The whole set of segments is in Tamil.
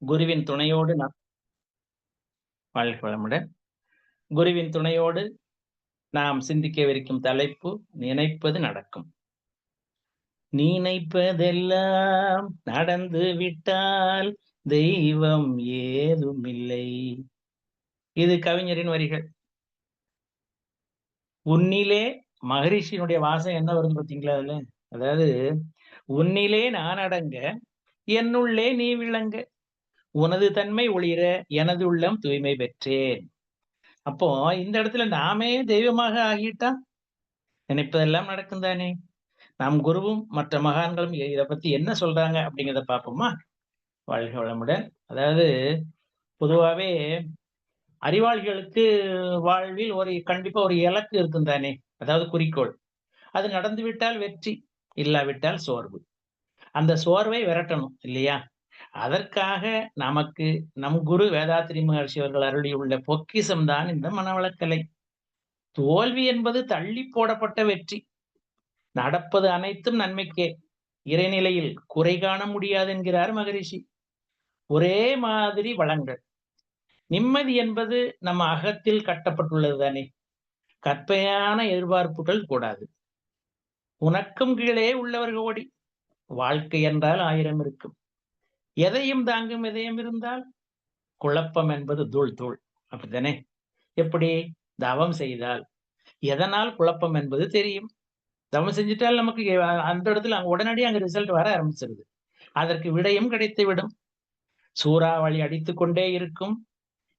குருவின் துணையோடு வாழ்க வளமுடன். குருவின் துணையோடு நாம் சிந்திக்கவிருக்கும் தலைப்பு நினைப்பது நடக்கும். நினைப்பதெல்லாம் நடந்து விட்டால் தெய்வம் ஏதுமில்லை. இது கவிஞரின் வரிகள். உன்னிலே மகரிஷியினுடைய வாசம் என்ன வருது பார்த்தீங்களா அதுல? அதாவது உன்னிலே நான் அடங்க என்னுள்ளே நீ விளங்க உனது தன்மை ஒளிர எனது உள்ளம் தூய்மை பெற்றேன். அப்போ இந்த இடத்துல நாமே தெய்வமாக ஆகிட்டா நினைப்பதெல்லாம் நடக்கும் தானே. நம் குருவும் மற்ற மகான்களும் இதை பத்தி என்ன சொல்றாங்க அப்படிங்கிறத பார்ப்போமா? வாழ்க வளமுடன். அதாவது பொதுவாவே அறிவாளிகளுக்கு வாழ்வில் கண்டிப்பா ஒரு இலக்கு இருக்கும் தானே, அதாவது குறிக்கோள். அது நடந்துவிட்டால் வெற்றி, இல்லாவிட்டால் சோர்வு. அந்த சோர்வை விரட்டணும் இல்லையா? அதற்காக நமக்கு நம் குரு வேதாத்திரி மகர்ஷி அவர்கள் அருளியுள்ள பொக்கிஷம் தான் இந்த மனவளக்கலை. தோல்வி என்பது தள்ளி போடப்பட்ட வெற்றி. நடப்பது அனைத்தும் நன்மைக்கே. இறைநிலையில் குறை காண முடியாது என்கிறார் மகரிஷி. ஒரே மாதிரி வளங்கள். நிம்மதி என்பது நம்ம அகத்தில் கட்டப்பட்டுள்ளது தானே. கற்பையான எதிர்பார்ப்புகள் கூடாது. உனக்கும் கீழே உள்ளவர்கள் ஓடி. வாழ்க்கை என்றால் 1000 இருக்கும். எதையும் தாங்கும் இதயம் இருந்தால் குழப்பம் என்பது தூள் தூள். அப்படித்தானே? எப்படி? தவம் செய்தால் எதனால் குழப்பம் என்பது தெரியும். தவம் செஞ்சுட்டால் நமக்கு அந்த இடத்துல உடனடியாக அங்க ரிசல்ட் வர ஆரம்பிச்சிருது. அதற்கு விடயம் கிடைத்து விடும். சூறாவளி அடித்துக் கொண்டே இருக்கும்.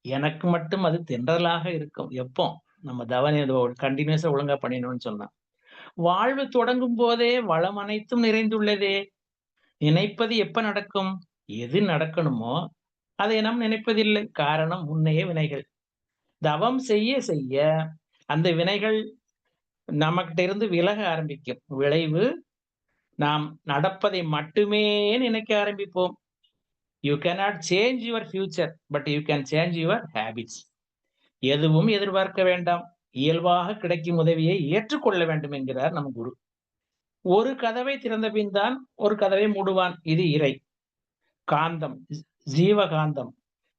எனக்கு மட்டும் அது தென்றலாக இருக்கும். எப்போ நம்ம தவம் கண்டினியூஸா ஒழுங்கா பண்ணிடணும்னு சொன்னா. வாழ்வு தொடங்கும் போதே வளம் அனைத்தும் நிறைந்துள்ளதே. நினைப்பது எப்ப நடக்கும்? எது நடக்கணுமோ அதை நாம் நினைப்பதில்லை. காரணம் முன்னைய வினைகள். தவம் செய்ய செய்ய அந்த வினைகள் நமக்கிட்ட இருந்து விலக ஆரம்பிக்கும். விளைவு நாம் நடப்பதை மட்டுமே நினைக்க ஆரம்பிப்போம். You cannot change your future, but you can change your habits. எதுவும் எதிர்பார்க்க வேண்டாம். இயல்பாக கிடைக்கும் உதவியை ஏற்றுக்கொள்ள வேண்டும் என்கிறார் நம் குரு. ஒரு கதவை திறந்த பின் தான் ஒரு கதவை மூடுவான். இது இறை காந்தம், ஜீவகாந்தம்.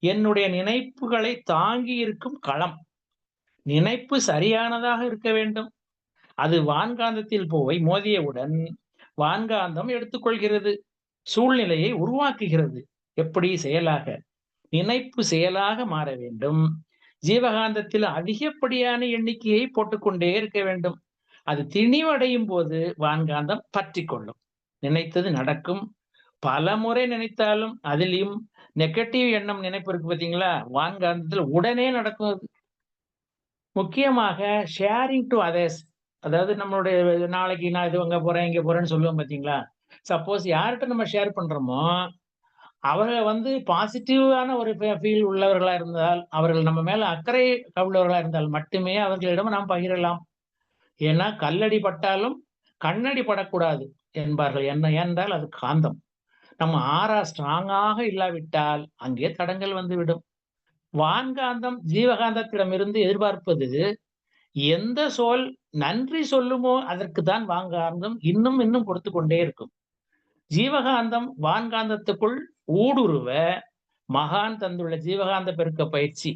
என்னுடைய நினைப்புகளை தாங்கி இருக்கும் களம். நினைப்பு சரியானதாக இருக்க வேண்டும். அது வான்காந்தத்தில் போய் மோதியவுடன் வான்காந்தம் எடுத்துக்கொள்கிறது, சூழ்நிலையை உருவாக்குகிறது. எப்படி? செயலாக. நினைப்பு செயலாக மாற வேண்டும். ஜீவகாந்தத்தில் அதிகப்படியான எண்ணிக்கையை போட்டுக்கொண்டே இருக்க வேண்டும். அது திணிவடையும் போது வான்காந்தம் பற்றி கொள்ளும். நினைத்தது நடக்கும். பல முறை நினைத்தாலும் அதிலையும் நெகட்டிவ் எண்ணம் நினைப்பு இருக்கு பார்த்தீங்களா? வான்காந்தத்தில் உடனே நடக்கும் அது. முக்கியமாக ஷேரிங் டு அதர்ஸ். அதாவது நம்மளுடைய நாளைக்கு நான் இது அங்க போறேன், இங்க போறேன்னு சொல்லுவோம் பார்த்தீங்களா? சப்போஸ் யார்கிட்ட நம்ம ஷேர் பண்றோமோ, அவங்க பாசிட்டிவான ஒரு ஃபீல் உள்ளவர்களா இருந்தால், அவர்கள் நம்ம மேல அக்கறை உள்ளவர்களா இருந்தால் மட்டுமே அவர்களிடம் நாம் பகிரலாம். ஏன்னா, கல்லடி பட்டாலும் கண்ணடி படக்கூடாது என்பார்கள். என்ன ஏனென்றால் அது காந்தம். நம்ம ஆறா ஸ்ட்ராங்காக இல்லாவிட்டால் அங்கே தடங்கல் வந்துவிடும். வான்காந்தம் ஜீவகாந்தத்திடமிருந்து எதிர்பார்ப்பது எந்த சொல் நன்றி சொல்லுமோ அதற்கு தான் வான்காந்தம் இன்னும் இன்னும் கொடுத்து கொண்டே இருக்கும். ஜீவகாந்தம் வான்காந்தத்துக்குள் ஊடுருவ மகான் தந்துள்ள ஜீவகாந்த பெருக்க பயிற்சி.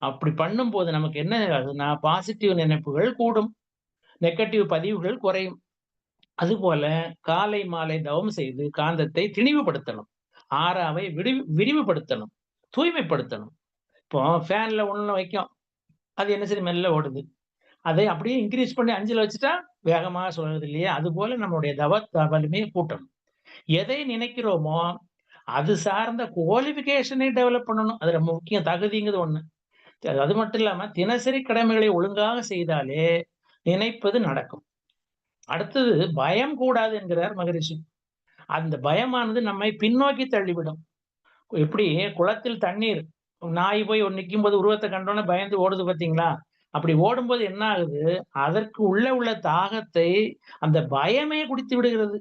அப்படி பண்ணும்போது நமக்கு என்ன ஆகுதுன்னா, பாசிட்டிவ் நினைப்புகள் கூடும், நெகட்டிவ் பதிவுகள் குறையும். அதுபோல காலை மாலை தவம் செய்து காந்தத்தை திணிவுபடுத்தணும். ஆறாவை விரிவுபடுத்தணும், தூய்மைப்படுத்தணும். இப்போ ஃபேன்ல ஒண்ணு வைக்கும், அது என்ன சரி மெல்ல ஓடுது. அதை அப்படியே இன்கிரீஸ் பண்ணி 5ல வச்சுட்டா வேகமா சுழலுது இல்லையா? அதுபோல நம்மளுடைய வலிமையை கூட்டணும். எதை நினைக்கிறோமோ அது சார்ந்த குவாலிஃபிகேஷனை டெவலப் பண்ணணும். அது ரொம்ப முக்கியம். தகுதிங்கிறது ஒண்ணு. அது மட்டும் இல்லாம தினசரி கடமைகளை ஒழுங்காக செய்தாலே நினைப்பது நடக்கும். அடுத்தது பயம் கூடாது என்கிறார் மகரிஷி. அந்த பயமானது நம்மை பின்னோக்கி தள்ளிவிடும். எப்படி? குளத்தில் தண்ணீர், நாய் போய் நிக்கும்போது உருவத்தை கண்டோனே பயந்து ஓடுது பார்த்தீங்களா? அப்படி ஓடும்போது என்ன ஆகுது? அதற்கு உள்ள தாகத்தை அந்த பயமே குடித்து விடுகிறது.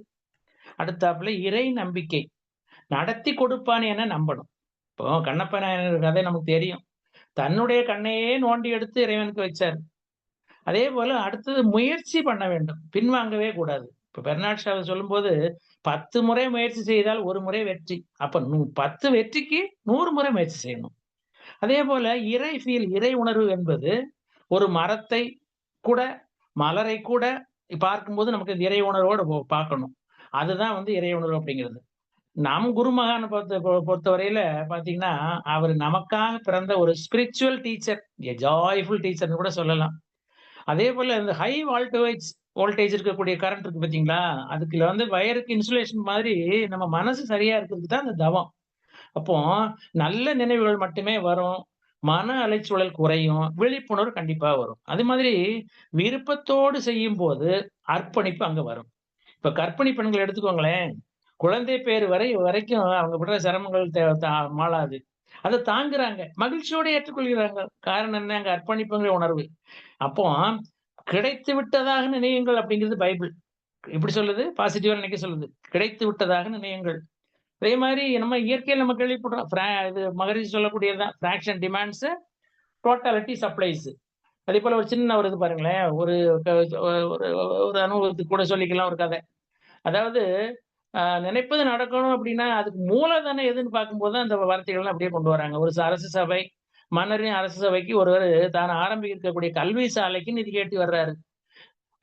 அடுத்தாப்புல இறை நம்பிக்கை. நடத்தி கொடுப்பான் என நம்பணும். இப்போ கண்ணப்ப நாயனார் கதை நமக்கு தெரியும். தன்னுடைய கண்ணையே நோண்டி எடுத்து இறைவனுக்கு வச்சார். அதே போல அடுத்தது முயற்சி பண்ண வேண்டும். பின்வாங்கவே கூடாது. இப்ப பெர்னாட் ஷா சொல்லும்போது 10 முறை முயற்சி செய்தால் 1 முறை வெற்றி. அப்ப 10 வெற்றிக்கு 100 முறை முயற்சி செய்யணும். அதேபோல இறை உணர்வு என்பது ஒரு மரத்தை கூட, மலரை கூட பார்க்கும்போது நமக்கு இறை உணர்வோட பார்க்கணும். அதுதான் இறை உணர்வு அப்படிங்கிறது. நம் குருமகான பொறுத்தவரையில பார்த்தீங்கன்னா, அவரு நமக்காக பிறந்த ஒரு ஸ்பிரிச்சுவல் டீச்சர், எ ஜாய்ஃபுல் டீச்சர்ன்னு கூட சொல்லலாம். அதேபோல இந்த ஹை வோல்டேஜ் இருக்கக்கூடிய கரண்ட் இருக்கு பார்த்தீங்களா? அதுக்குள்ள வயருக்கு இன்சுலேஷன் மாதிரி நம்ம மனசு சரியா இருக்கிறதுக்கு தான் அந்த தவம். அப்போ நல்ல நினைவுகள் மட்டுமே வரும். மன அலைச்சூழல் குறையும். விழிப்புணர்வு கண்டிப்பா வரும். அது மாதிரி விருப்பத்தோடு செய்யும்போது அர்ப்பணிப்பு அங்க வரும். இப்ப கர்ப்பிணி பெண்கள் எடுத்துக்கோங்களேன். குழந்தை பேறு வரைக்கும் அவங்க படுற சிரமங்கள் மாளாது. அத தாங்குறாங்க. மகிழ்ச்சியோட ஏற்றுக்கொள்கிறாங்க. காரணம் என்ன? அங்க அர்ப்பணிப்புங்கிற உணர்வு. அப்போ கிடைத்து விட்டதாக நினையுங்கள் அப்படிங்கிறது பைபிள். எப்படி சொல்லுது? பாசிட்டிவா நினைக்க சொல்லுது. கிடைத்து விட்டதாக நினையுங்கள். அதே மாரி நம்ம இயற்கையில நம்ம கேள்விப்படுறோம். இது மகரிஷி சொல்லக்கூடியது தான். Fraction demands, totality supplies. அதேபோல ஒரு சின்ன ஒரு இது பாருங்களேன். ஒரு க ஒரு ஒரு அனுபவத்துக்கு கூட சொல்லிக்கலாம் ஒரு கதை. அதாவது நினைப்பது நடக்கணும் அப்படின்னா, அதுக்கு மூலதனம் எதுன்னு பார்க்கும்போது தான் அந்த வார்த்தைகள்லாம் அப்படியே கொண்டு வராங்க. ஒரு அரசு சபை, மன்னரின் அரசு சபைக்கு ஒருவரு தான் ஆரம்பிக்கக்கூடிய கல்வி சாலைக்கு நிதி கேட்டு வர்றாரு.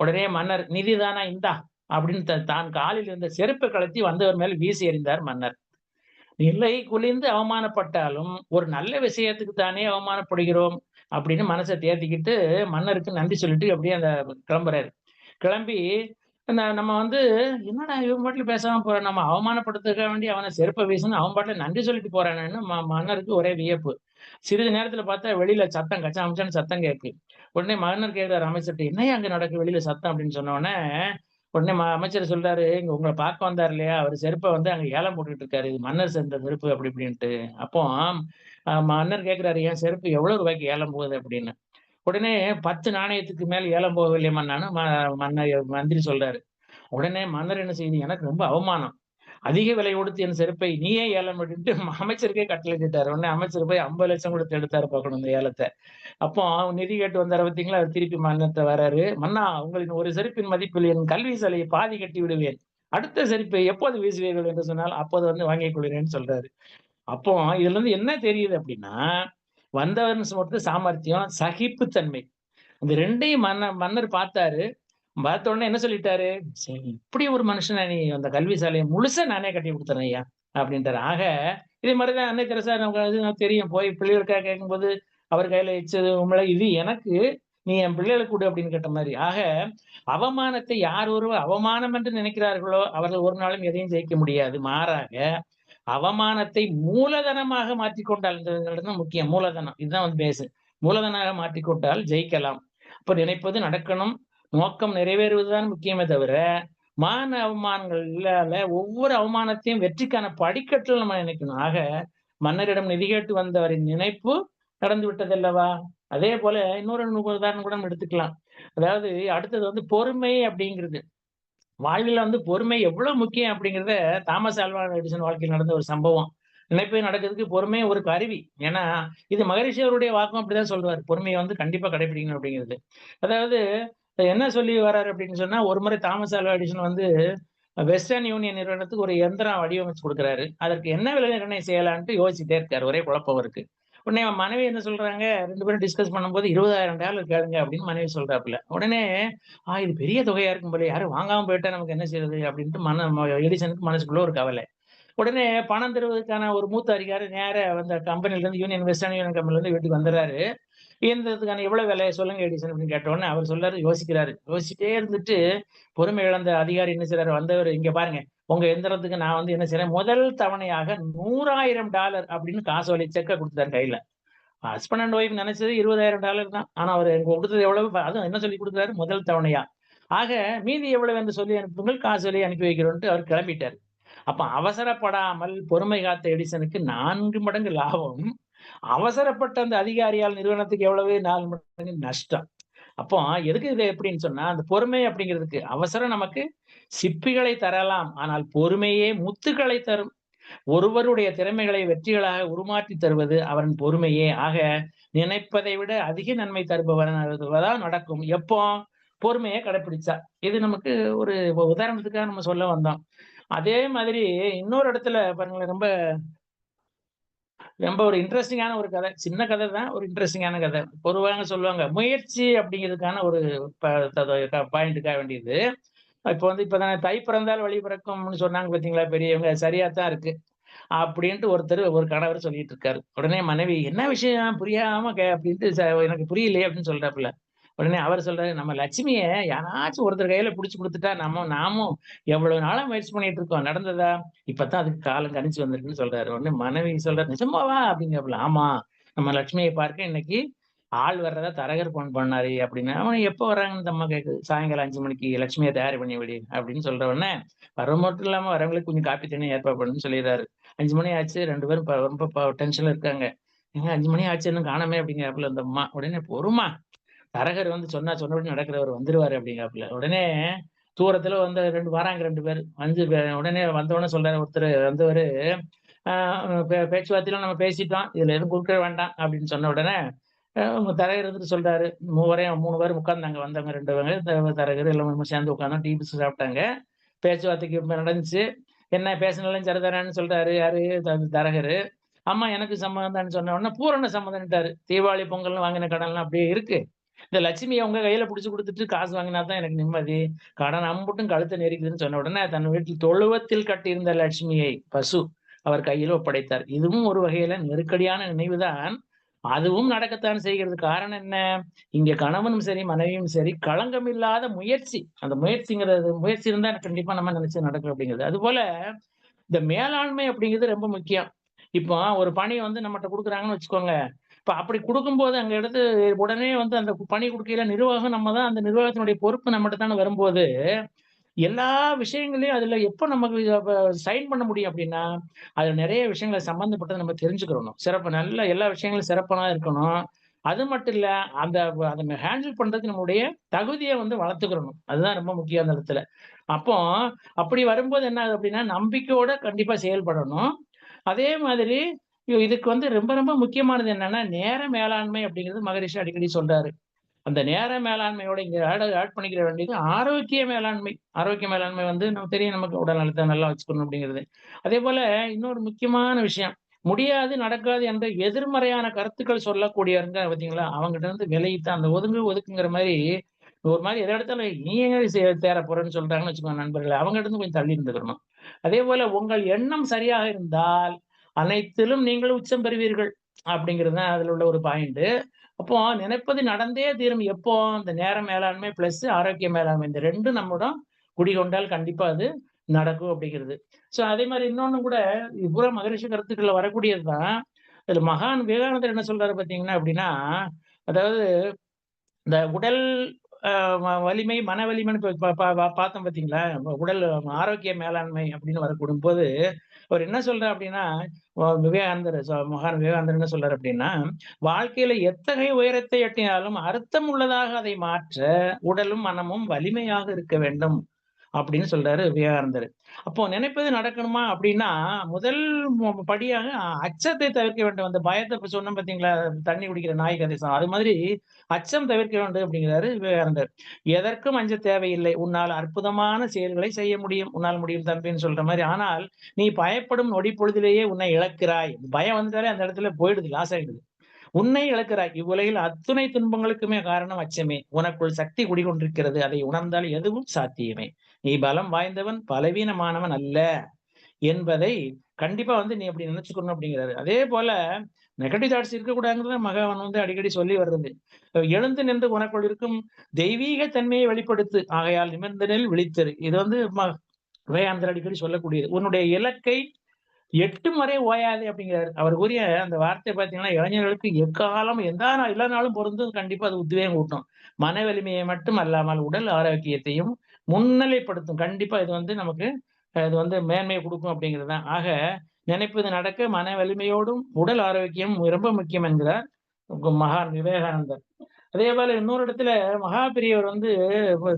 உடனே மன்னர், "நிதி தானா இந்தா" அப்படின்னு தான் காலில் இருந்த செருப்ப கழட்டி வந்தவர் மேல் வீசி எறிந்தார் மன்னர். நிலை குனிந்து அவமானப்பட்டாலும், ஒரு நல்ல விஷயத்துக்கு தானே அவமானப்படுகிறோம் அப்படின்னு மனச தேத்திக்கிட்டு, மன்னருக்கு நன்றி சொல்லிட்டு அப்படியே அந்த கிளம்புறாரு. கிளம்பி நம்ம என்னடா இவன் பாட்டுல பேசாம போறான். நம்ம அவமானப்படுத்துறதுக்காக வேண்டி அவன செருப்ப வீசுன்னு அவன் பாட்டுல நன்றி சொல்லிட்டு போறானேன்னு மன்னருக்கு ஒரே வியப்பு. சிறிது நேரத்துல பார்த்தா வெளியில சத்தம் கச்சாமுச்சான்னு சத்தம் கேட்கு. உடனே மன்னர் கேட்கிறாரு அமைச்சர்ட்ட, "என்னய்யா அங்க நடக்குது வெளியில சத்தம்?" அப்படின்னு சொன்ன உடனே, உடனே அமைச்சர் சொல்றாரு, "இங்க உங்கள பார்க்க வந்தாரு இல்லையா? அவரு செருப்ப அங்க ஏலம் போட்டுட்டு இருக்காரு. இது மன்னர் சேர்ந்த செருப்பு" அப்படி இப்படின்ட்டு. அப்போ மன்னர் கேட்கிறாரு, "என் செருப்பு எவ்வளவு ரூபாய்க்கு ஏலம் போகுது?" அப்படின்னு. உடனே 10 நாணயத்துக்கு மேல் ஏலம் போகவில்லை மன்னான்னு மந்திரி சொல்றாரு. உடனே மன்னர் என்ன செய்யுது, "எனக்கு ரொம்ப அவமானம். அதிக விலை கொடுத்து என் செருப்பை நீயே ஏலம் விட்டுன்ட்டு" அமைச்சருக்கே கட்டளையிட்டாரு. உடனே அமைச்சர் போய் 50,00,000 கொடுத்து எடுத்தாரு பார்க்கணும் இந்த ஏலத்த. அப்போ நிதி கேட்டு வந்தாரு பார்த்தீங்களா, அவர் திருப்பி மன்னர்ட்ட வராரு. "மன்னா, உங்களின் ஒரு செருப்பின் மதிப்பில் என் கல்வி சாலையை பாதி கட்டி விடுவேன். அடுத்த செருப்பை எப்போது வீசுவீர்கள் என்று சொன்னால், அப்போது வாங்கிக் கொள்கிறேன்னு" சொல்றாரு. அப்போ இதுலருந்து என்ன தெரியுது அப்படின்னா, வந்தவன் சாமர்த்தியம், சகிப்புத்தன்மை. இந்த 2யும் மன்னர் பார்த்தாரு. பார்த்த உடனே என்ன சொல்லிட்டாரு, "சரி, இப்படி ஒரு மனுஷனா நீ? அந்த கல்வி சாலைய முழுசா நானே கட்டி குடுத்துறேன் ஐயா" அப்படின்ட்டாரு. ஆக இதே மாரி தான் அன்னை தெரசா நமக்கு தெரியும். போய் பிள்ளைகளுக்காக கேட்கும்போது, அவர் கையில எச்சது இது எனக்கு, நீ என் பிள்ளைகளுக்கு குடு அப்படின்னு கேட்ட மாரி. ஆக அவமானத்தை யார் ஒருவர் அவமானம் என்று நினைக்கிறார்களோ, அவர்கள் ஒரு நாளும் எதையும் ஜெயிக்க முடியாது. மாறாக அவமானத்தை மூலதனமாக மாற்றிக்கொண்டால், இந்த இடம் தான் முக்கியம். மூலதனம். இதுதான் பேஸ். மூலதனமாக மாற்றிக்கொண்டால் ஜெயிக்கலாம். அப்ப நினைப்பது நடக்கணும். நோக்கம் நிறைவேறுவதுதான் முக்கியமே தவிர, மான அவமானங்கள் இல்லாத ஒவ்வொரு அவமானத்தையும் வெற்றிக்கான படிக்கட்டுல நம்ம நினைக்கணும். ஆக மன்னரிடம் நிதி கேட்டு வந்தவரின் நினைப்பு நடந்து விட்டதல்லவா? அதே போல இன்னொரு உதாரணம் கூட நம்ம எடுத்துக்கலாம். அதாவது அடுத்தது பொறுமை அப்படிங்கிறது. வாழ்வில பொறுமை எவ்வளவு முக்கியம் அப்படிங்கிறத தாமஸ் ஆல்வா எடிசன் வாழ்க்கையில் நடந்த ஒரு சம்பவம். நினைப்பது நடக்கிறதுக்கு பொறுமை ஒரு கருவி. ஏன்னா, இது மகரிஷி அவருடைய வாக்கும் அப்படிதான் சொல்றாரு. பொறுமைய கண்டிப்பா கடைபிடிக்கணும் அப்படிங்கிறது. அதாவது என்ன சொல்லி வர்றாரு அப்படின்னு சொன்னா, ஒரு முறை Thomas Alva Edison western union நிறுவனத்துக்கு ஒரு எந்திரம் வடிவமைச்சு குடுக்குறாரு. அதற்கு என்ன விலை நிர்ணயம் செய்யலான்ட்டு யோசிச்சுட்டே இருக்காரு. ஒரே குழப்பம் அவருக்கு. உடனே அவன் மனைவி என்ன சொல்றாங்க, 2 பேரும் டிஸ்கஸ் பண்ணும்போது $20,000 கேளுங்க அப்படின்னு மனைவி சொல்றாப்புல. உடனே, இது பெரிய தொகையா இருக்கும் போலயே, யாரும் வாங்காம போயிட்டா நமக்கு என்ன செய்றது? அப்படின்ட்டு எடிசனுக்கு மனசுக்குள்ள ஒரு கவலை. உடனே பணம் தருவதற்கான ஒரு மூத்த அதிகாரி நேரா அந்த கம்பெனிலருந்து வெஸ்டர்ன் யூனியன் கம்பெனிலருந்து வீட்டுக்கு வந்துர்றாரு. இயந்திரத்துக்கான எவ்வளவு விலை சொல்லுங்க எடிசன் அப்படின்னு கேட்ட உடனே அவர் சொல்றாரு, யோசிக்கிறாரு. யோசிச்சிட்டே இருந்துட்டு பொறுமை இழந்த அதிகாரி என்ன செய்றாரு, வந்தவரு, "இங்க பாருங்க, உங்க எந்திரத்துக்கு நான் என்ன செய்றேன், முதல் தவணையாக $100,000 அப்படின்னு காசோலை செக்க குடுத்துட்டாரு கையில." ஹஸ்பண்ட் அண்ட் ஒய்ஃப் நினைச்சது $20,000 தான். ஆனா அவரு குடுத்தது எவ்வளவு? அதுவும் என்ன சொல்லி குடுக்குறாரு, முதல் தவணையா. ஆக மீதி எவ்வளவு என்று சொல்லி அனுப்புங்கள், காசோலையை அனுப்பி வைக்கிறோன்ட்டு அவர் கிளம்பிட்டாரு. அப்ப அவசரப்படாமல் பொறுமை காத்த எடிசனுக்கு 4 மடங்கு லாபம். அவசரப்பட்ட அந்த அதிகாரியால் நிறுவனத்துக்கு எவ்வளவு? 4 மடங்கு நஷ்டம். அப்போ எதுக்கு இது எப்படின்னு சொன்னா, அந்த பொறுமை அப்படிங்கிறதுக்கு அவசரம் நமக்கு சிப்பிகளை தரலாம். ஆனால் பொறுமையே முத்துக்களை தரும். ஒருவருடைய திறமைகளை வெற்றிகளாக உருமாற்றி தருவது அவரின் பொறுமையே. ஆக நினைப்பதை விட அதிக நன்மை தருபவன் நடக்கும். எப்போ? பொறுமைய கடைப்பிடிச்சா. இது நமக்கு ஒரு உதாரணத்துக்காக நம்ம சொல்ல வந்தோம். அதே மாதிரி இன்னொரு இடத்துல பாருங்களேன், ரொம்ப ரொம்ப ஒரு இன்ட்ரஸ்டிங்கான ஒரு கதை. சின்ன கதை தான். ஒரு இன்ட்ரஸ்டிங்கான கதை. பொதுவாக சொல்லுவாங்க, முயற்சி அப்படிங்கிறதுக்கான ஒரு ப தத க பாயிண்ட்டுக்காக வேண்டியது. இப்ப தான் "தை பிறந்தால் வழி பிறக்கும்னு" சொன்னாங்க பார்த்தீங்களா பெரியவங்க. சரியா தான் இருக்கு. அப்படின்ட்டு ஒரு கணவர் சொல்லிட்டு இருக்காரு. உடனே மனைவி, "என்ன விஷயம்? புரியாம அப்படின்ட்டு எனக்கு புரியலையே" அப்படின்னு சொல்றாப்புல. உடனே அவர் சொல்றாரு, "நம்ம லட்சுமிய யாராச்சும் ஒருத்தர் கையில புடிச்சு குடுத்துட்டா, நாமும் எவ்வளவு நாளா முயற்சி பண்ணிட்டு இருக்கோம். நடந்ததா? இப்பதான் அதுக்கு காலம் கனிச்சு வந்திருக்குன்னு" சொல்றாரு. உடனே மனைவி சொல்றா, "நிஜமாவா?" அப்படிங்கிறாப்புல. "ஆமா. நம்ம லட்சுமிய பார்க்க இன்னைக்கு ஆள் வர்றதா தரகர் ஃபோன் பண்ணாரு" அப்படின்னு. "அவன் எப்ப வர்றாங்கன்னு இந்த அம்மா கேட்குது." "சாயங்காலம் 5 மணிக்கு லட்சுமிய தயார் பண்ணி விடு" அப்படின்னு சொல்ற உடனே, வர்றது மட்டும் இல்லாம வரவங்களுக்கு கொஞ்சம் காப்பி, தண்ணி ஏற்பாடு பண்ணுன்னு சொல்லிர்றாரு. 5 மணி ஆச்சு. 2 பேரும் ரொம்ப டென்ஷன்ல இருக்காங்க. "ஏங்க 5 மணி ஆச்சு இன்னும் காணோமே" அப்படிங்கிறாப்புல அந்த அம்மா. உடனே "பொறும்மா, தரகர் வந்து சொன்னபடி நடக்கிறவரு வந்துருவாரு" அப்படிங்கிறாப்புல. உடனே தூரத்துல வந்து 2 வராங்க 2 பேரு. வந்து உடனே வந்தவுடனே சொல்றாரு ஒருத்தரு வந்தவரு, "ஆ பேச்சுவார்த்தைலாம் நம்ம பேசிட்டோம். இதுல எதுவும் குறுக்கிட வேண்டாம்" அப்படின்னு சொன்ன உடனே, உங்க தரகர் இருந்துட்டு சொல்றாரு. 3 பேரும் உட்கார்ந்தாங்க வந்தவங்க 2 பேரு. இந்த தரகர் எல்லாமே சேர்ந்து உட்கார்ந்தோம். டீ, பிஸ்கட் சாப்பிட்டாங்க. பேச்சுவார்த்தைக்கு நடந்துச்சு. "என்ன பேசுனதெல்லாம் சரிதானேன்னு" சொல்றாரு. யாரு? தரகரு. "ஆமா, எனக்கு சம்மதம் தான்னு" சொன்ன உடனே பூரண சம்மதம்ன்ட்டாரு. "தீபாவளி, பொங்கல்னு வாங்கின கடன்லாம் அப்படியே இருக்கு. இந்த லட்சுமிய உங்க கையில புடிச்சு குடுத்துட்டு காசு வாங்கினா தான் எனக்கு நிம்மதி. கடன் அம்புட்டும் கழுத்த நெரிக்குதுன்னு" சொன்ன உடனே தன் வீட்டில் தொழுவத்தில் கட்டியிருந்த லட்சுமியை பசு அவர் கையில் ஒப்படைத்தார். இதுவும் ஒரு வகையில நெருக்கடியான நினைவுதான். அதுவும் நடக்கத்தான் செய்கிறது. காரணம் என்ன? இங்க கணவனும் சரி, மனைவியும் சரி களங்கமில்லாத முயற்சி. அந்த முயற்சி இருந்தா கண்டிப்பா நம்ம நினைச்சது நடக்கும் அப்படிங்கிறது. அதுபோல இந்த மேலாண்மை அப்படிங்கிறது ரொம்ப முக்கியம். இப்போ ஒரு பணி வந்து நம்மட்ட குடுக்குறாங்கன்னு வச்சுக்கோங்க. இப்ப அப்படி குடுக்கும்போது அங்க எடுத்து உடனே வந்து அந்த பணி குடுக்கையில நிர்வாகம் நம்ம தான் அந்த நிர்வாகத்தினுடைய பொறுப்பு நம்மட்ட தான வரும்போது, எல்லா விஷயங்களையும் அதுல எப்ப நமக்கு சைன் பண்ண முடியும் அப்படின்னா, அதுல நெறைய விஷயங்கள சம்பந்தப்பட்டத நம்ம தெரிஞ்சுக்கிறணும். நல்ல எல்லா விஷயங்களும் சிறப்பான இருக்கணும். அது மட்டும் இல்ல, அந்த அத ஹேண்டில் பண்றதுக்கு நம்முடைய தகுதிய வந்து வளர்த்துக்கிறணும். அதுதான் ரொம்ப முக்கியம் அந்த இடத்துல. அப்போ அப்படி வரும்போது என்ன ஆகுது அப்படின்னா, நம்பிக்கையோட கண்டிப்பா செயல்படணும். அதே மாதிரி இதுக்கு வந்து ரொம்ப ரொம்ப முக்கியமானது என்னன்னா, நேர மேலாண்மை அப்படிங்கிறது மகரிஷி அடிக்கடி சொல்றாரு. அந்த நேர மேலாண்மையோட இங்க ஆட் பண்ணிக்கிற வேண்டியது ஆரோக்கிய மேலாண்மை. ஆரோக்கிய மேலாண்மை வந்து நமக்கு தெரியும் நமக்கு உடல் நலத்த நல்லா வச்சுக்கணும் அப்படிங்கிறது. அதேபோல இன்னொரு முக்கியமான விஷயம். முடியாது, நடக்காது என்ற எதிர்மறையான கருத்துக்கள் சொல்லக்கூடியவங்க பார்த்தீங்களா, அவங்ககிட்ட இருந்து விலகித்தான் அந்த ஒதுக்குங்கிற மாரி, ஒரு மாரி எத எடுத்தாலும் "நீ எங்க தேற போறன்னு" சொல்றாங்கன்னு வச்சுக்கோங்க நண்பர்களே. அவங்ககிட்ட இருந்து கொஞ்சம் தள்ளி இருந்துக்கிறணும். அதேபோல உங்கள் எண்ணம் சரியாக இருந்தால், அனைத்திலும் நீங்கள் உச்சம் பெறுவீர்கள். அப்படிங்கிறது தான் அதுல உள்ள ஒரு பாயிண்ட். அப்போ நினைப்பது நடந்தே தீரும். எப்போ? இந்த நேர மேலாண்மை பிளஸ் ஆரோக்கிய மேலாண்மை. இந்த 2ம் நம்மிடம் குடிகொண்டால் கண்டிப்பா அது நடக்கும் அப்படிங்கிறது. அதே மாரி இன்னொன்னு கூட இது பூரா மகரிஷி கருத்துக்கள்ல வரக்கூடியது தான். இதுல மகான் விவேகானந்தர் என்ன சொல்றாரு பார்த்தீங்கன்னா அப்படின்னா, அதாவது இந்த உடல் அ வலிமை, மன வலிமைன்னு ப ப ப பார்த்தோம் பார்த்தீங்களா? உடல் ஆரோக்கிய மேலாண்மை அப்படின்னு வரக்கூடும்போது, அவர் என்ன சொல்றார் அப்படின்னா, விவேகானந்தர் மகான் விவேகானந்தர் என்ன சொல்றாரு அப்படின்னா, "வாழ்க்கையில எத்தகைய உயரத்தை எட்டினாலும் அர்த்தம் உள்ளதாக அதை மாற்ற உடலும், மனமும் வலிமையாக இருக்க வேண்டும்." அப்படின்னு சொல்றாரு விவேகானந்தர். அப்போ நினைப்பது நடக்கணுமா அப்படின்னா, முதல் படியாக அச்சத்தை தவிர்க்க வேண்டும். அந்த பயத்த இப்ப சொன்னேன் பார்த்தீங்களா? தண்ணி குடிக்கிற நாய் கதை அது மாதிரி அச்சம் தவிர்க்க வேண்டும் அப்படிங்கிறாரு விவேகானந்தர். எதற்கும் அஞ்ச தேவையில்லை. உன்னால் அற்புதமான செயல்களை செய்ய முடியும். உன்னால் முடியும் தம்பின்னு சொல்ற மாரி. ஆனால், நீ பயப்படும் நொடி பொழுதிலேயே உன்னை இழக்கிறாய். பயம் வந்துட்டாலே அந்த இடத்துல போயிடுது. லாஸ் ஆயிடுது. உன்னை இழக்கிறாய். இவ்வுலகில் அத்துணை துன்பங்களுக்குமே காரணம் அச்சமே. உனக்குள் சக்தி குடிகொண்டிருக்கிறது. அதை உணர்ந்தால் எதுவும் சாத்தியமே. நீ பலம் வாய்ந்தவன், பலவீனமானவன் அல்ல என்பதை கண்டிப்பா வந்து நீ அப்படி நினைச்சுக்கணும் அப்படிங்கிறாரு. அதே போல நெகட்டிவ் தாட்ஸ் இருக்கக்கூடாதுங்கிறத மகான் வந்து அடிக்கடி சொல்லி வர்றது. எழுந்து நின்று உனக்குள் இருக்கும் தெய்வீக தன்மையை வெளிப்படுத்து. ஆகையால் நிமிர்ந்து நில் விழித்திரு. இது வந்து விவேகானந்தர் அடிக்கடி சொல்லக்கூடியது. உன்னுடைய இலக்கை எட்டும் வரை ஓயாதே அப்படிங்கிறாரு. அவர் கூறிய அந்த வார்த்தை பார்த்தீங்கன்னா, இளைஞர்களுக்கு எக்காலம் எல்லா நாளும் பொருந்தும். கண்டிப்பா அது உத்வேகம் ஊட்டும். மன வலிமையை மட்டும் அல்லாமல் உடல் ஆரோக்கியத்தையும் முன்னிலைப்படுத்தும். கண்டிப்பா இது வந்து நமக்கு இது வந்து மேன்மையை குடுக்கும் அப்படிங்கிறது தான். ஆக நினைப்பது நடக்க மன வலிமையோடும் உடல் ஆரோக்கியம் ரொம்ப முக்கியம் என்கிறார் மகான் விவேகானந்தர். அதேபோல இன்னொரு இடத்துல மகா பெரியவர் வந்து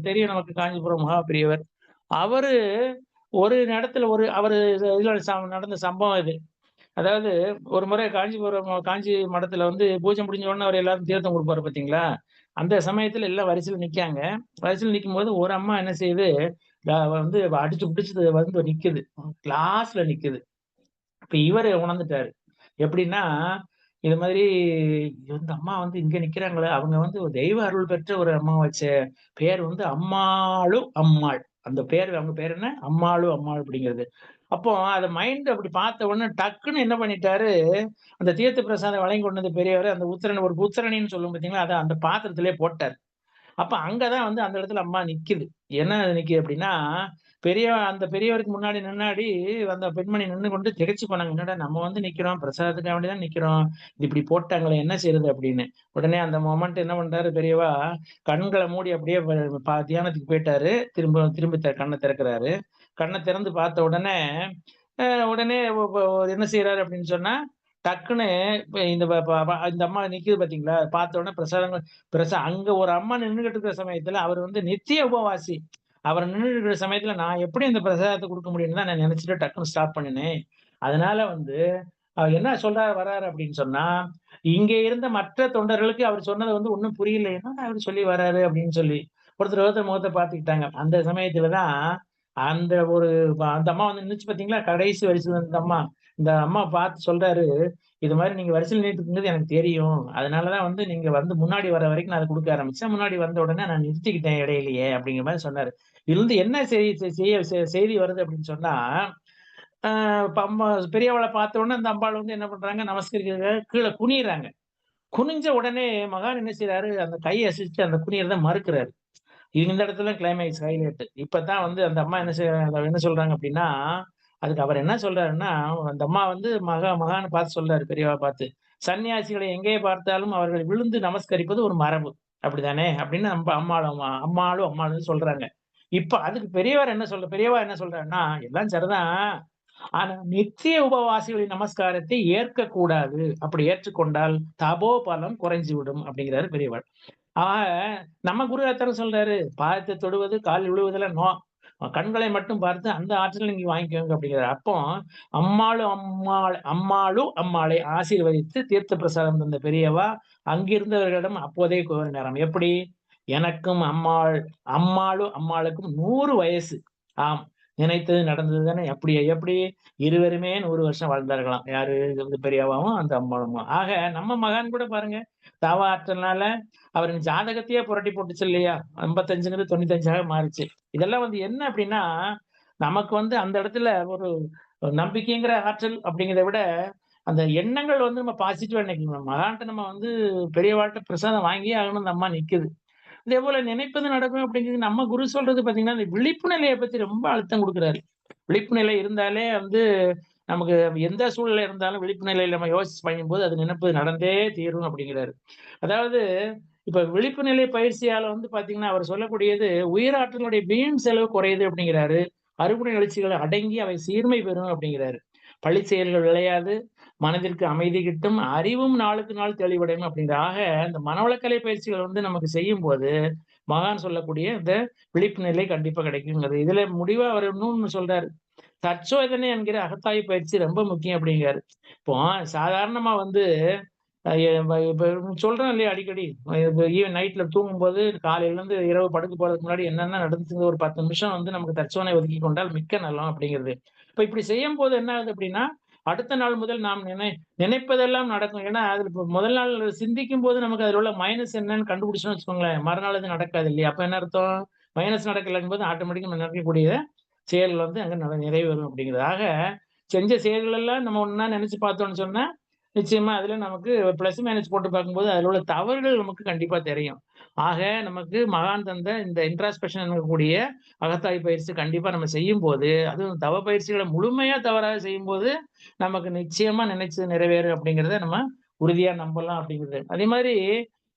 தெரியும் நமக்கு காஞ்சிபுரம் மகா பெரியவர். அவரு ஒரு இடத்துல அவரு இதுல நடந்த சம்பவம் இது. அதாவது ஒரு முறை காஞ்சி மடத்துல வந்து பூஜை முடிஞ்ச உடனே அவர் எல்லாரும் தீர்த்தம் குடுப்பாரு பார்த்தீங்களா? அந்த சமயத்துல எல்லாம் வரிசையில நிக்காங்க. வரிசையில நிக்கும்போது ஒரு அம்மா என்ன செய்யுது, வந்து அடிச்சு புடிச்சு வந்து நிக்குது. லாஸ்ட்ல நிக்குது. இப்ப இவரு உணர்ந்துட்டாரு. எப்படின்னா, இது மாதிரி இந்த அம்மா வந்து இங்க நிக்கிறாங்களே, அவங்க வந்து ஒரு தெய்வ அருள் பெற்ற ஒரு அம்மாவாச்சே. பேர் வந்து அம்மாளு அம்மாள். அந்த பேரு அவங்க பேரு என்ன? அம்மாளு அம்மாள் அப்படிங்கிறது. அப்போ அத மைண்ட் அப்படி பார்த்த உடனே டக்குன்னு என்ன பண்ணிட்டாரு, அந்த தீர்த்த பிரசாதம் வழங்கி கொண்டு வந்த பெரியவரு அந்த ஒரு உத்தரணின்னு சொல்லுவோம் பார்த்தீங்களா, அத அந்த பாத்திரத்திலேயே போட்டாரு. அப்ப அங்க தான் வந்து அந்த இடத்துல அம்மா நிக்குது. என்ன நிக்குது அப்டின்னா, அந்த பெரியவருக்கு முன்னாடி அந்த பெண்மணி நின்னு கொண்டு திகைச்சு போனாங்க. என்னடா நம்ம வந்து நிக்கிறோம், பிரசாதத்துக்காக வேண்டி தான் நிக்கிறோம். இது இப்டி போட்டாங்களே என்ன செய்றது அப்டின்னு. உடனே அந்த மொமெண்ட் என்ன பண்றாரு பெரியவா, கண்கள மூடி அப்படியே தியானத்துக்கு போயிட்டாரு. திரும்ப கண்ண திறக்கிறாரு. கண்ண திறந்து பார்த்த உடனே, அ உடனே என்ன செய்றாரு அப்டின்னு சொன்னா, டக்குன்னு இப்ப இந்த ப ப ப இந்த அம்மா நிக்குது பார்த்தீங்களா? பார்த்த உடனே அங்க ஒரு அம்மா நின்னுகிட்டு இருக்கிற சமயத்துல, அவரு வந்து நித்திய உபவாசி. அவர் நின்னுட்டு இருக்கிற சமயத்துல, நான் எப்படி அந்த பிரசாதத்த குடுக்க முடியும்னு தான் நான் நெனச்சுட்டு டக்குனு ஸ்டாப் பண்ணுனேன். அதனால வந்து என்ன வராரு அப்படின்னு சொன்னா, இங்க இருந்த மற்ற தொண்டர்களுக்கு அவர் சொன்னது வந்து ஒண்ணும் புரியல. என்னடா இவரு சொல்லி வராரு அப்படின்னு சொல்லி. ஒருத்தர் முகத்த பார்த்துக்கிட்டாங்க. அந்த சமயத்துல தான் அந்த ஒரு அந்த அம்மா வந்து நின்னுச்சு பார்த்தீங்களா? கடைசி வரிசையில இருந்த அம்மா. இந்த அம்மா பார்த்து சொல்றாரு, "இது மாரி நீங்க வரிசையில நின்னுட்டு இருக்கிறது எனக்கு தெரியும். அதனால தான் வந்து நீங்க வந்து முன்னாடி வர வரைக்கும் நான் அத குடுக்க ஆரம்பிச்சேன். முன்னாடி வந்த உடனே நான் நிறுத்திக்கிட்டேன் இடையிலேயே." அப்படிங்கிற மாரி சொன்னாரு. இதுலருந்து என்ன செய் செ செய்ய செ செய்தி வருது அப்படின்னு சொன்னா, அ இப்ப பெரியவள பார்த்த உடனே அந்த அம்பாள் வந்து என்ன பண்றாங்க, நமஸ்கரிக்கிறதுக்காக கீழ குனியிறாங்க. குனிஞ்ச உடனே மகான் என்ன செய்றாரு, அந்த கைய அசைச்சுட்டு அந்த குனியறத மறுக்கிறாரு. இந்த இடத்துல கிளைமாக்ஸ் ஹைலைட். இப்பதான் வந்து அந்த அம்மா என்ன சொல்றாங்க அப்படின்னா, அதுக்கு அவர் என்ன சொல்றாருன்னா, அந்த அம்மா வந்து மகான பார்த்து சொல்றாரு பெரியவா பார்த்து. "சன்னியாசிகளை எங்கே பார்த்தாலும் அவர்கள் விழுந்து நமஸ்கரிப்பது ஒரு மரபு. அப்படித்தானே?" அப்படின்னு அம்மாளும் அம்மாளும் சொல்றாங்க. இப்ப அதுக்கு பெரியவா என்ன சொல்றாருன்னா, "எல்லாம் சரிதான். ஆனா நித்திய உபவாசிகளின் நமஸ்காரத்தை ஏற்கக்கூடாது. அப்படி ஏற்றுக்கொண்டால் தபோபலம் குறைஞ்சுவிடும்." அப்படிங்கிறாரு பெரியவர். ஆக, நம்ம குரு அதான சொல்றாரு. "பாதத்தை தொடுவது, காலில் விழுவதெல்லாம் நோ. கண்களை மட்டும் பார்த்து அந்த ஆற்றல நீங்க வாங்கிக்கோங்க" அப்படிங்கிறாரு. அப்போ அம்மாளை ஆசீர்வதித்து தீர்த்த பிரசாதம் தந்த பெரியவா, அங்கிருந்தவர்களிடம் அப்போதே கூறினாராம். எப்படி? "எனக்கும் அம்மாளுக்கும் 100 வயசு. ஆம், நினைத்தது நடந்தது தானே." அப்படியா? எப்படி? இருவருமே 100 வருஷம் வாழ்ந்தார்களாம். யாரு? இந்த பெரியவாவும், அந்த அம்மாளுமா. ஆக, நம்ம மகான் கூட பாருங்க, தவ ஆற்றல்னால அவரின் ஜாதகத்தையே புரட்டி போட்டுச்சு இல்லையா? 55ங்கிறது 95ஆக மாறுச்சு. இதெல்லாம் வந்து என்ன அப்டின்னா, நமக்கு வந்து அந்த இடத்துல ஒரு நம்பிக்கைங்கிற ஆற்றல் அப்படிங்கிறத விட, அந்த எண்ணங்கள் வந்து நம்ம பாசிட்டிவா நினைக்கணும். மகான்ட்ட நம்ம வந்து பெரியவாள்ட்ட பிரசாதம் வாங்கியே ஆகணும்னு அந்த அம்மா நிக்குது. இதேபோல நினைப்பது நடக்கும் அப்படிங்கிறது நம்ம குரு சொல்றது பார்த்தீங்கன்னா, அந்த விழிப்பு நிலைய பத்தி ரொம்ப அழுத்தம் குடுக்குறாரு. விழிப்பு நிலை இருந்தாலே வந்து நமக்கு எந்த சூழ்நிலை இருந்தாலும் விழிப்பு நிலையில நம்ம யோசிச்சு பண்ணும்போது, அது நினைப்பது நடந்தே தீரும் அப்படிங்கிறாரு. அதாவது இப்ப விழிப்பு நிலை பயிற்சியால வந்து பார்த்தீங்கன்னா, அவர் சொல்லக்கூடியது உயிராற்றலுடைய வீண் செலவு குறையுது அப்படிங்கிறாரு. அறுகுண எழுச்சிகள் அடங்கி அவை சீர்மை பெறும் அப்படிங்கிறாரு. பழி செயல்கள் விளையாது, மனதிற்கு அமைதி கிட்டும், அறிவும் நாளுக்கு நாள் தெளிவடையும் அப்படிங்கிற. ஆக இந்த மனவளக்கலை பயிற்சிகள் வந்து நமக்கு செய்யும்போது, மகான் சொல்லக்கூடிய இந்த விழிப்பு நிலை கண்டிப்பா கிடைக்குங்கிறது. இதுல முடிவா அவர் இன்னொன்னு சொல்றாரு. தற்சோதனை என்கிற அகத்தாய்வு பயிற்சி ரொம்ப முக்கியம் அப்படிங்கிறாரு. இப்போ சாதாரணமா வந்து அ எ வ இப்ப சொல்றோம் இல்லையா அடிக்கடி. இப்ப நைட்ல தூங்கும்போது காலையிலருந்து இரவு படுக்க போறதுக்கு முன்னாடி என்னென்ன நடந்துச்சுங்க ஒரு 10 நிமிஷம் வந்து நமக்கு தற்சோதனை ஒதுக்கிக் கொண்டால் மிக்க நலம் அப்படிங்கிறது. இப்ப இப்படி செய்யும்போது என்ன ஆகுது அப்படின்னா, அடுத்த நாள் முதல் நாம் நினைப்பதெல்லாம் நடக்கும். ஏன்னா, அது இப்ப முதல் நாள் சிந்திக்கும்போது நமக்கு அதில உள்ள மைனஸ் என்னன்னு கண்டுபிடிச்சோம்னு வச்சுக்கோங்களேன், மறுநாள் அது நடக்காது இல்லையா? அப்ப என்ன அர்த்தம்? மைனஸ் நடக்கலங்கும்போது ஆட்டோமேட்டிக்கா நம்ம நினைக்கக்கூடிய செயல் வந்து அங்க நிறைவேறும் அப்படிங்கிறது. ஆக, செஞ்ச செயல்கள் எல்லாம் நம்ம ஒண்ணா நெனச்சு பார்த்தோம்னு சொன்னா, நிச்சயமா அதுல நமக்கு பிளஸ், மைனஸ் போட்டு பார்க்கும்போது, அதில உள்ள தவறுகள் நமக்கு கண்டிப்பா தெரியும். ஆக, நமக்கு மகான் தந்த இந்த இன்ட்ராஸ்பெக்ஷன் எனக்கூடிய அகத்தாய்வு பயிற்சி கண்டிப்பா நம்ம செய்யும்போது, அதுவும் தவ பயிற்சிகள முழுமையா தவறாக செய்யும்போது, நமக்கு நிச்சயமா நினைச்சது நிறைவேறும் அப்படிங்கிறத நம்ம உறுதியா நம்பலாம் அப்படிங்கிறது. அதே மாரி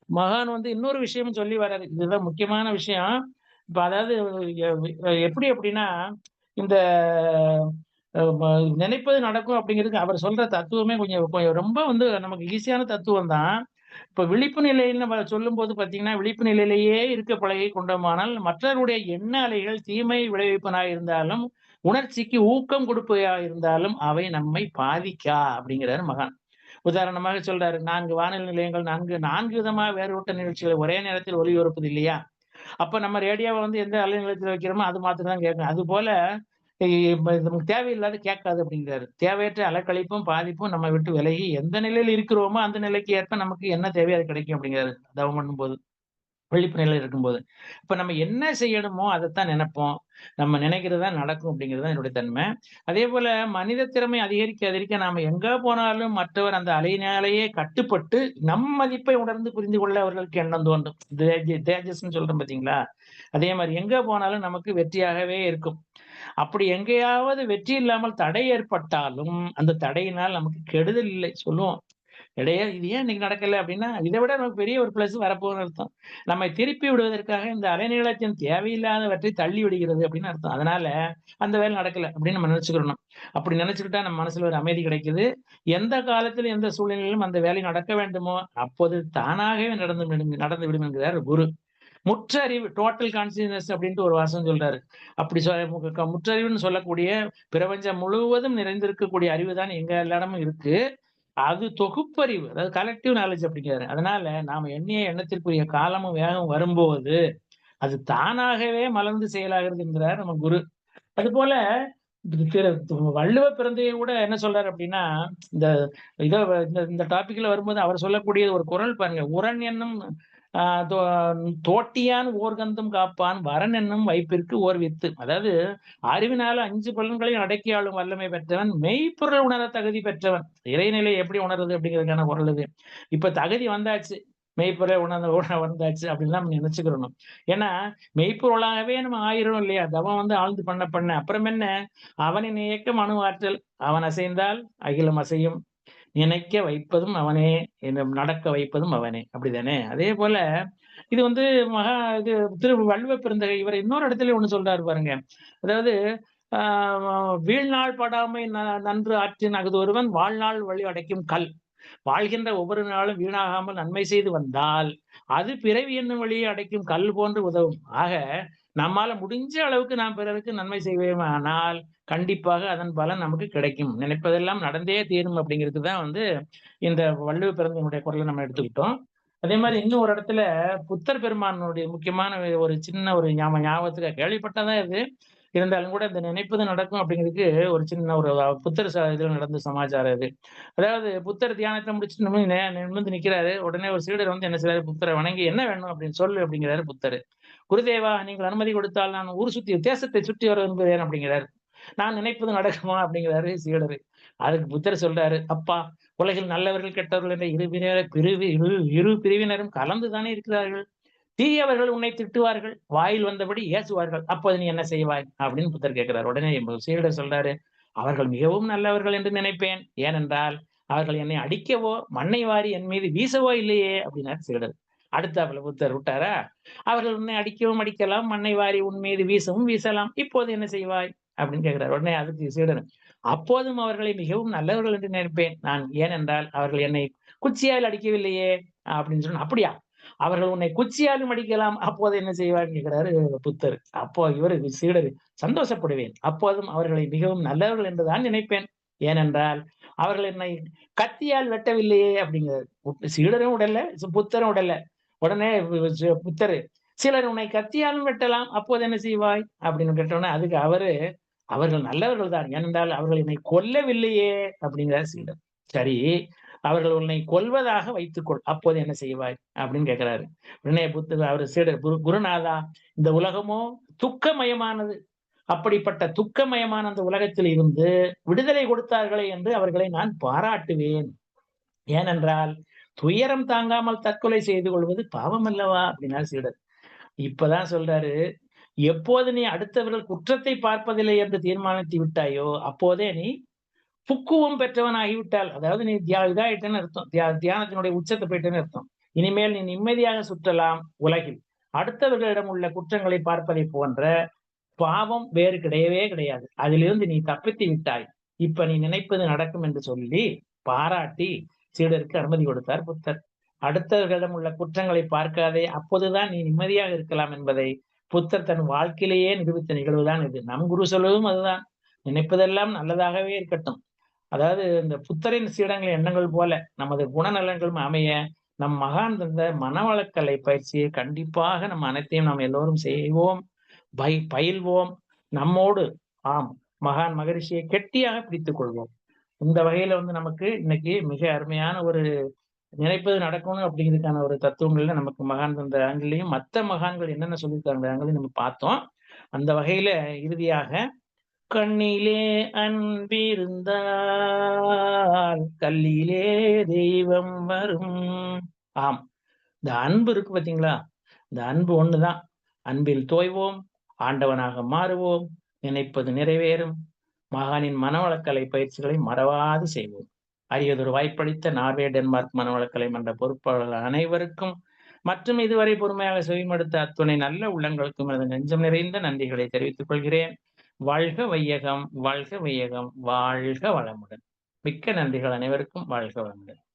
மகான் வந்து இன்னொரு விஷயமும் சொல்லி வர்றாரு. இதுதான் முக்கியமான விஷயம். இப்ப அதாவது எப்படி அப்படின்னா, இந்த ம நினைப்பது நடக்கும் அப்படிங்கிறதுக்கு அவர் சொல்ற தத்துவமே கொஞ்சம் ரொம்ப வந்து நமக்கு ஈஸியான தத்துவம் தான். இப்ப விழிப்பு நிலைன்னு நம்ம சொல்லும்போது பார்த்தீங்கன்னா, விழிப்பு நிலையிலேயே இருக்க பழகிக் கொண்டோமானால், மற்றவர்களுடைய எண்ண அலைகள் தீமை விளைவிப்பனவா இருந்தாலும், உணர்ச்சிக்கு ஊக்கம் கொடுப்பவையா இருந்தாலும் அவை நம்மை பாதிக்கா அப்படிங்கிறாரு மகான். உதாரணமாக சொல்றாரு, 4 வானொலி நிலையங்கள் 4 விதமா வேறுபட்ட நிகழ்ச்சிகளை ஒரே நேரத்தில் ஒலிபரப்புது இல்லையா? அப்ப நம்ம ரேடியோவ வந்து எந்த அலைநிலையத்துல வைக்கிறோமோ அது மாத்திரம் தான் கேட்கும். அதுபோல நமக்கு தேவையில்லாத கேட்காது அப்படிங்கிறாரு. தேவையற்ற அலைக்கழிப்பும், பாதிப்பும் நம்ம விட்டு விலகி எந்த நிலையில இருக்கிறோமோ அந்த நிலைக்கு ஏற்ப நமக்கு என்ன தேவையோ அது கிடைக்கும் அப்படிங்கிறாரு. தவம் பண்ணும்போது. விழிப்பு நிலையில இருக்கும்போது. இப்ப நம்ம என்ன செய்யணுமோ அதத்தான் நெனைப்போம். நம்ம நினைக்கிறது தான் நடக்கும் அப்படிங்கிறது தான் என்னுடைய தன்மை. அதேபோல மனித திறமை அதிகரிக்க அதிகரிக்க நாம எங்க போனாலும் மற்றவர் அந்த அலையினாலேயே கட்டுப்பட்டு நம் மதிப்பை உணர்ந்து புரிந்து கொள்ள அவர்களுக்கு எண்ணம் தோன்றும். தேஜஸ்ன்னு சொல்றோம் பார்த்தீங்களா? அதே மாரி எங்க போனாலும் நமக்கு வெற்றியாகவே இருக்கும். அப்படி எங்கேயாவது வெற்றி இல்லாமல் தடை ஏற்பட்டாலும், அந்த தடையினால் நமக்கு கெடுதல் இல்லை சொல்லுவோம். இடையே இது ஏன் இன்னைக்கு நடக்கல அப்படின்னா, இத விட நமக்கு பெரிய ஒரு பிளஸ் வரப்போகுதுன்னு அர்த்தம். நம்மை திருப்பி விடுவதற்காக இந்த அலைநீளத்தின் தேவையில்லாதவற்றை தள்ளி விடுகிறது அப்படின்னு அர்த்தம். அதனால அந்த வேலை நடக்கல அப்படின்னு நம்ம நினைச்சுக்கிடணும். அப்படி நினைச்சுக்கிட்டா நம்ம மனசுல ஒரு அமைதி கிடைக்குது. எந்த காலத்திலும், எந்த சூழ்நிலையிலும் அந்த வேலை நடக்க வேண்டுமோ, அப்போது தானாகவே நடந்து விடும் என்கிறார் குரு. முற்றறிவு டோட்டல் கான்ஷியஸ்னஸ் அப்படின்ட்டு ஒரு வாசகம் சொல்றாரு. அப்படி முற்றறிவுன்னு சொல்லக்கூடிய பிரபஞ்சம் முழுவதும் நிறைந்திருக்கக்கூடிய அறிவு தான் எங்க எல்லா இடமும் இருக்கு. அது தொகுப்பறிவு. அதாவது கலெக்டிவ் நாலேட்ஜ் அப்படிங்கிறாரு. அதனால நாம எண்ணிய எண்ணத்திற்குரிய காலமும் வேகம் வரும்போது, அது தானாகவே மலர்ந்து செயலாகிறது என்கிறார் நம்ம குரு. அதுபோல திரு வள்ளுவ பிறந்தய கூட என்ன சொல்றாரு அப்படின்னா, இந்த இத இந்த டாபிக்ல வரும்போது அவர் சொல்லக்கூடிய ஒரு குறள் பாருங்க. "உரன் என்னும் அ தோ தோட்டியான் ஓர்கந்தும் காப்பான் வரன் என்னும் வைப்பிற்கு ஓர் வித்து." அதாவது அறிவினால 5 புலன்களையும் அடக்கி ஆளும் வல்லமை பெற்றவன், மெய்ப்பொருள் உணர தகுதி பெற்றவன். இறைநிலை எப்படி உணர்றது அப்படிங்கிறதுக்கான குறள் இது. இப்ப தகுதி வந்தாச்சு. மெய்ப்பொருளை உணர வந்தாச்சு அப்படின்னு தான் நம்ம நினைச்சுக்கிறணும். ஏன்னா, மெய்ப்பொருளாகவே நம்ம ஆயிரும் இல்லையா? தவம் வந்து ஆழ்ந்து பண்ண பண்ண. அப்புறம் என்ன? அவனின் இயக்கம் அணு ஆற்றல். அவன் அசைந்தால் அகிலம் அசையும். நினைக்க வைப்பதும் அவனே, நடக்க வைப்பதும் அவனே. அப்படிதானே? அதேபோல இது வந்து மகா இது திரு வள்ளுவ பெருந்தகை இவர் இன்னொரு இடத்துல ஒண்ணு சொல்றாரு பாருங்க. அதாவது ஆ "வீழ்நாள் படாமை நன்று ஆற்றின் அஃதொருவன் வாழ்நாள் வழி அடைக்கும் கல்." வாழ்கின்ற ஒவ்வொரு நாளும் வீணாகாமல் நன்மை செய்து வந்தால், அது பிறவி என்னும் வழியை அடைக்கும் கல் போன்று உதவும். ஆக, நம்மால முடிஞ்ச அளவுக்கு நாம் பிறருக்கு நன்மை செய்வோமானால், கண்டிப்பாக அதன் பலன் நமக்கு கிடைக்கும். நினைப்பதெல்லாம் நடந்தே தீரும் அப்படிங்கிறதுக்கு தான் வந்து, இந்த வள்ளுவ பிறந்தவனுடைய குரல நம்ம எடுத்துக்கிட்டோம். அதே மாரி இன்னும் ஒரு இடத்துல புத்தர் பெருமானுடைய முக்கியமான ஒரு சின்ன ஒரு ஞாபகத்துக்கு கேள்விப்பட்டது தான் இது. இருந்தாலும் கூட இந்த நினைப்பது நடக்கும் அப்படிங்கிறதுக்கு ஒரு சின்ன ஒரு புத்தர் இதுல நடந்த சமாச்சாரம் இது. அதாவது புத்தர் தியானத்த முடிச்சுட்டு நிமிர்ந்து நிக்கிறாரு. உடனே ஒரு சீடர் வந்து என்ன செய்றாரு, புத்தரை வணங்கி, "என்ன வேணும் அப்படின்னு சொல்லு" அப்படிங்கிறாரு புத்தரு. "குருதேவா, நீங்கள் அனுமதி கொடுத்தால் நான் ஊர் சுத்தி தேசத்தை சுற்றி வர விரும்புகிறேன்" அப்படிங்கிறாரு. "நான் நினைப்பது நடக்குமா?" அப்படிங்கிறாரு சீடரு. அதுக்கு புத்தர் சொல்றாரு, "அப்பா, உலகில் நல்லவர்கள், கெட்டவர்கள் என்ற இரு பிரிவினரும் கலந்து தானே இருக்கிறார்கள். தீயவர்கள் உன்னை திட்டுவார்கள். வாயில் வந்தபடி ஏசுவார்கள். அப்போது நீ என்ன செய்வாய்?" அப்படின்னு புத்தர் கேட்கிறார். உடனே சீடர் சொல்றாரு, "அவர்கள் மிகவும் நல்லவர்கள் என்று நினைப்பேன். ஏனென்றால், அவர்கள் என்னை அடிக்கவோ, மண்ணை வாரி என் மீது வீசவோ இல்லையே" அப்படின்னாரு சீடர். அடுத்தாப்புல புத்தர் விட்டாரா, "அவர்கள் உன்னை அடிக்கவும் அடிக்கலாம், மண்ணை வாரி உன் மீது வீசவும் வீசலாம். இப்போது என்ன செய்வாய்?" அப்படின்னு கேட்கிறார். உடனே அதுக்கு சீடர், "அப்போதும் அவர்களை மிகவும் நல்லவர்கள் என்று நினைப்பேன் நான். ஏனென்றால், அவர்கள் என்னை குச்சியால் அடிக்கவில்லையே" அப்படின்னு சொன்னா, "அப்படியா? அவர்கள் உன்னை குச்சியாலும் அடிக்கலாம். அப்போது என்ன செய்வாய்ன்னு?" கேட்கிறாரு புத்தர். அப்போ இவரு சீடரு, "சந்தோஷப்படுவேன். அப்போதும் அவர்களை மிகவும் நல்லவர்கள் என்று தான் நினைப்பேன். ஏனென்றால், அவர்கள் என்னை கத்தியால் வெட்டவில்லையே" அப்படிங்கிறாரு. சீடரும் விடல, புத்தரும் விடல. உடனே புத்தரு, "சிலர் உன்னை கத்தியாலும் வெட்டலாம். அப்போது என்ன செய்வாய்?" அப்படின்னு கேட்டவுடனே அதுக்கு அவரு, "அவர்கள் நல்லவர்கள் தான். ஏனென்றால் அவர்கள் என்னை கொல்லவில்லையே" அப்படிங்கிறார் சீடர். "சரி, அவர்கள் உன்னை கொல்வதாக வைத்துக்கொள். அப்போது என்ன செய்வாய்?" அப்படின்னு கேட்கிறாரு. உடனே அவரு சீடர், குருநாதா, இந்த உலகமோ துக்கமயமானது. அப்படிப்பட்ட துக்கமயமான அந்த உலகத்தில் இருந்து விடுதலை கொடுத்தார்களே என்று அவர்களை நான் பாராட்டுவேன். ஏனென்றால், துயரம் தாங்காமல் தற்கொலை செய்து கொள்வது பாவம் அல்லவா? அப்படின்னாரு சீடர். இப்பதான் சொல்றாரு, எப்போது நீ அடுத்தவர்கள் குற்றத்தை பார்ப்பதில்லை என்று தீர்மானித்து விட்டாயோ, அப்போதே நீ புக்குவம் பெற்றவன் ஆகிவிட்டால், அதாவது நீ இதாயிட்டேன்னு அர்த்தம். தியானத்தினுடைய உச்சத்த போயிட்டேன்னு அர்த்தம். இனிமேல் நீ நிம்மதியாக சுற்றலாம் உலகில். அடுத்தவர்களிடம் உள்ள குற்றங்களை பார்ப்பதைப் போன்ற பாவம் வேறு கிடையவே கிடையாது. அதிலிருந்து நீ தப்பித்து விட்டாய். இப்ப நீ நினைப்பது நடக்கும் என்று சொல்லி பாராட்டி சீடருக்கு அனுமதி கொடுத்தார் புத்தர். அடுத்தவர்களிடம் உள்ள குற்றங்களை பார்க்காதே, அப்போதுதான் நீ நிம்மதியாக இருக்கலாம் என்பதை புத்தர் தன் வாழ்க்கையிலேயே நிரூபித்த நிகழ்வுதான் இது. நம் குரு சொல்வதும் அதுதான். நினைப்பதெல்லாம் நல்லதாகவே இருக்கட்டும். அதாவது இந்த புத்தரின் சீடங்களின் எண்ணங்கள் போல நமது குணநலன்களும் அமைய, நம் மகான் தந்த மனவளக்கலை பயிற்சியை கண்டிப்பாக நம்ம அனைத்தையும் நாம் எல்லோரும் செய்வோம், பயில்வோம். நம்மோடு ஆம் மகான் மகரிஷியை கெட்டியாக பிடித்துக் கொள்வோம். இந்த வகையில நமக்கு இன்னைக்கு மிக அருமையான ஒரு நினைப்பது நடக்கணும் அப்படிங்கிறதுக்கான ஒரு தத்துவங்கள்ல நமக்கு மகான் தந்த ஆங்கிலையும், மத்த மகான்கள் என்னென்ன சொல்லியிருக்காங்க ஆங்கிலையும் நம்ம பார்த்தோம். அந்த வகையில இறுதியாக கண்ணிலே அன்பிருந்தால் கல்லிலே தெய்வம் வரும். ஆம். இந்த அன்பு இருக்கு பார்த்தீங்களா? இந்த அன்பு ஒண்ணுதான். அன்பில் தோய்வோம், ஆண்டவனாக மாறுவோம், நினைப்பது நிறைவேறும். மகானின் மனவளக்கலை பயிற்சிகளை மறவாது செய்வோம். அரியதொரு வாய்ப்பளித்த நார்வே, டென்மார்க் மனவளக்கலை மன்ற பொறுப்பாளர்கள் அனைவருக்கும் மற்றும் இதுவரை பொறுமையாக செவிமடுத்த அத்துணை நல்ல உள்ளங்களுக்கும் எனது நெஞ்சம் நிறைந்த நன்றிகளை தெரிவித்துக் கொள்கிறேன். வாழ்க வையகம், வாழ்க வையகம், வாழ்க வளமுடன். மிக்க நன்றிகள் அனைவருக்கும். வாழ்க வளமுடன்.